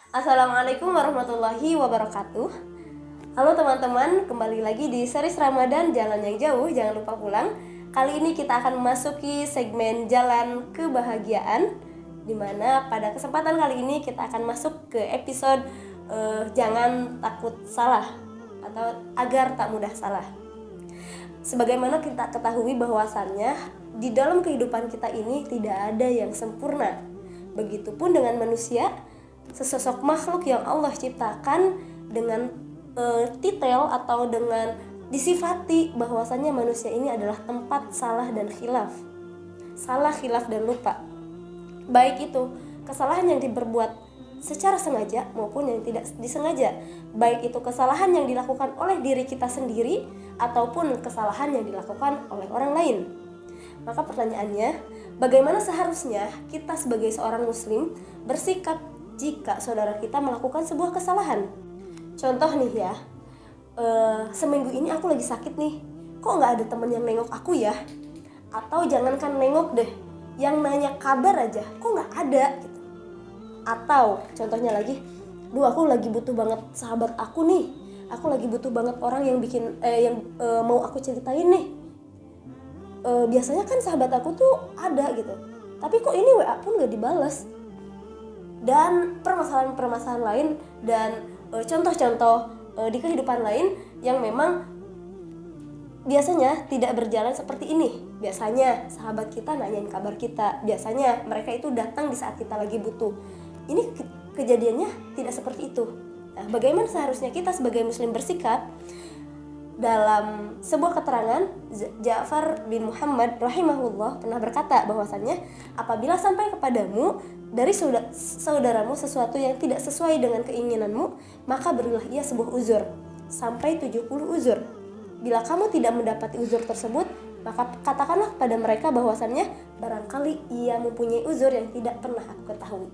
Assalamualaikum warahmatullahi wabarakatuh. Halo teman-teman, kembali lagi di series Ramadan Jalan yang Jauh, jangan lupa pulang. Kali ini kita akan memasuki segmen Jalan Kebahagiaan, dimana pada kesempatan kali ini kita akan masuk ke episode Jangan Takut Salah atau Agar Tak Mudah Salah. Sebagaimana kita ketahui bahwasannya di dalam kehidupan kita ini tidak ada yang sempurna. Begitupun dengan manusia, sesosok makhluk yang Allah ciptakan dengan detail atau dengan disifati bahwasannya manusia ini adalah tempat salah dan khilaf. Salah, khilaf, dan lupa. Baik itu kesalahan yang diperbuat secara sengaja maupun yang tidak disengaja. Baik itu kesalahan yang dilakukan oleh diri kita sendiri ataupun kesalahan yang dilakukan oleh orang lain. Maka pertanyaannya, bagaimana seharusnya kita sebagai seorang muslim bersikap jika saudara kita melakukan sebuah kesalahan? Contoh nih ya, seminggu ini aku lagi sakit nih, kok gak ada temen yang nengok aku ya? Atau jangankan nengok deh, yang nanya kabar aja kok gak ada gitu. Atau contohnya lagi, aku lagi butuh banget sahabat aku nih, aku lagi butuh banget orang yang mau aku ceritain nih. Biasanya kan sahabat aku tuh ada gitu, tapi kok ini WA pun gak dibales. Dan permasalahan-permasalahan lain dan contoh-contoh di kehidupan lain yang memang biasanya tidak berjalan seperti ini. Biasanya sahabat kita nanyain kabar kita, biasanya mereka itu datang di saat kita lagi butuh. Ini kejadiannya tidak seperti itu. Nah, bagaimana seharusnya kita sebagai muslim bersikap? Dalam sebuah keterangan, Ja'far bin Muhammad rahimahullah pernah berkata bahwasannya, apabila sampai kepadamu dari saudaramu sesuatu yang tidak sesuai dengan keinginanmu, maka berilah ia sebuah uzur sampai 70 uzur. Bila kamu tidak mendapati uzur tersebut, maka katakanlah kepada mereka bahwasannya barangkali ia mempunyai uzur yang tidak pernah aku ketahui.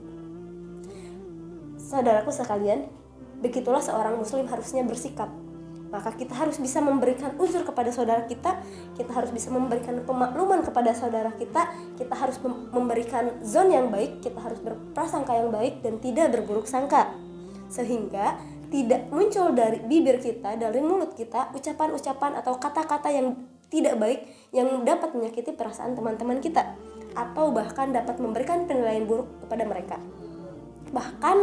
Saudaraku sekalian, begitulah seorang muslim harusnya bersikap. Maka kita harus bisa memberikan uzur kepada saudara kita harus bisa memberikan pemakluman kepada saudara kita harus memberikan zon yang baik, kita harus berprasangka yang baik dan tidak berburuk sangka. Sehingga tidak muncul dari bibir kita, dari mulut kita, ucapan-ucapan atau kata-kata yang tidak baik yang dapat menyakiti perasaan teman-teman kita atau bahkan dapat memberikan penilaian buruk kepada mereka. Bahkan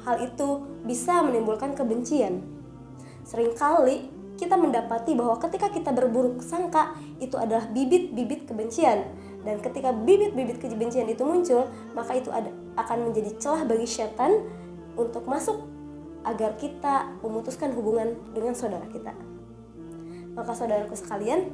hal itu bisa menimbulkan kebencian. Seringkali kita mendapati bahwa ketika kita berburuk sangka itu adalah bibit-bibit kebencian, dan ketika bibit-bibit kebencian itu muncul, maka itu akan menjadi celah bagi syaitan untuk masuk agar kita memutuskan hubungan dengan saudara kita. Maka saudaraku sekalian,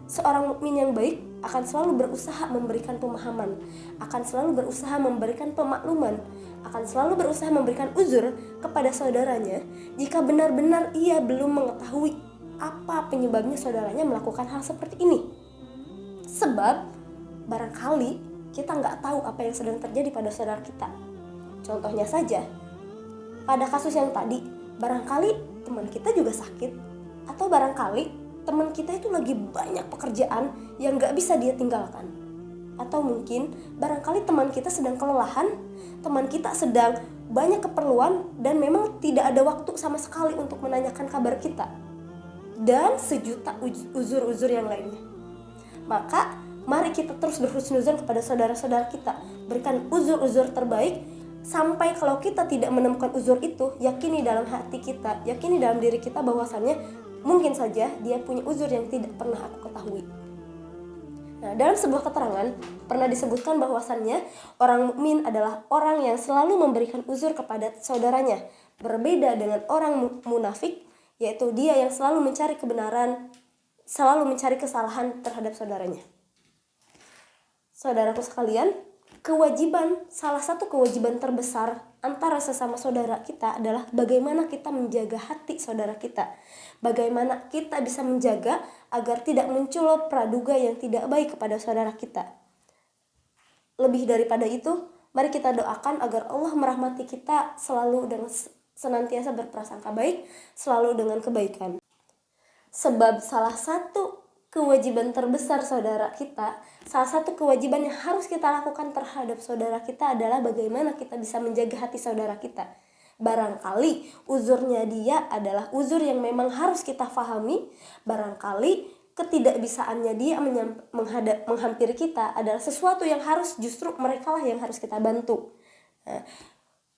seorang mukmin yang baik akan selalu berusaha memberikan pemahaman, akan selalu berusaha memberikan pemakluman, akan selalu berusaha memberikan uzur kepada saudaranya jika benar-benar ia belum mengetahui apa penyebabnya saudaranya melakukan hal seperti ini. Sebab barangkali kita nggak tahu apa yang sedang terjadi pada saudara kita. Contohnya saja, pada kasus yang tadi, barangkali teman kita juga sakit, atau barangkali teman kita itu lagi banyak pekerjaan yang gak bisa dia tinggalkan. Atau mungkin barangkali teman kita sedang kelelahan, teman kita sedang banyak keperluan dan memang tidak ada waktu sama sekali untuk menanyakan kabar kita. Dan sejuta uzur-uzur yang lainnya. Maka mari kita terus berhusnuzon kepada saudara-saudara kita, berikan uzur-uzur terbaik. Sampai kalau kita tidak menemukan uzur itu, yakini dalam hati kita, yakini dalam diri kita bahwasannya mungkin saja dia punya uzur yang tidak pernah aku ketahui. Nah, dalam sebuah keterangan pernah disebutkan bahwasannya orang mukmin adalah orang yang selalu memberikan uzur kepada saudaranya, berbeda dengan orang munafik, yaitu dia yang selalu mencari kebenaran, selalu mencari kesalahan terhadap saudaranya. Saudaraku sekalian, salah satu kewajiban terbesar antara sesama saudara kita adalah bagaimana kita menjaga hati saudara kita. Bagaimana kita bisa menjaga agar tidak muncul praduga yang tidak baik kepada saudara kita. Lebih daripada itu, mari kita doakan agar Allah merahmati kita selalu dengan senantiasa berprasangka baik, selalu dengan kebaikan. Sebab salah satu kewajiban terbesar saudara kita, salah satu kewajiban yang harus kita lakukan terhadap saudara kita adalah bagaimana kita bisa menjaga hati saudara kita. Barangkali uzurnya dia adalah uzur yang memang harus kita pahami, barangkali ketidakbisaannya dia menghampiri kita adalah sesuatu yang harus justru mereka lah yang harus kita bantu. Nah,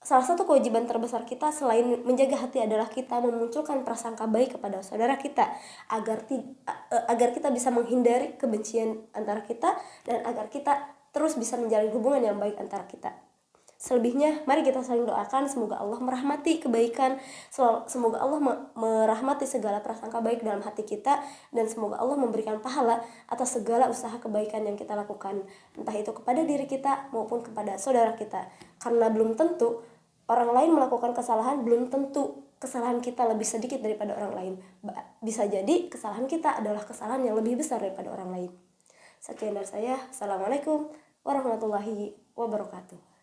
salah satu kewajiban terbesar kita selain menjaga hati adalah kita memunculkan prasangka baik kepada saudara kita agar kita bisa menghindari kebencian antara kita dan agar kita terus bisa menjalin hubungan yang baik antara kita. Selebihnya mari kita saling doakan semoga Allah merahmati kebaikan, semoga Allah merahmati segala prasangka baik dalam hati kita, dan semoga Allah memberikan pahala atas segala usaha kebaikan yang kita lakukan, entah itu kepada diri kita maupun kepada saudara kita. Karena belum tentu orang lain melakukan kesalahan, belum tentu kesalahan kita lebih sedikit daripada orang lain. Bisa jadi kesalahan kita adalah kesalahan yang lebih besar daripada orang lain. Sekian dari saya. Assalamualaikum warahmatullahi wabarakatuh.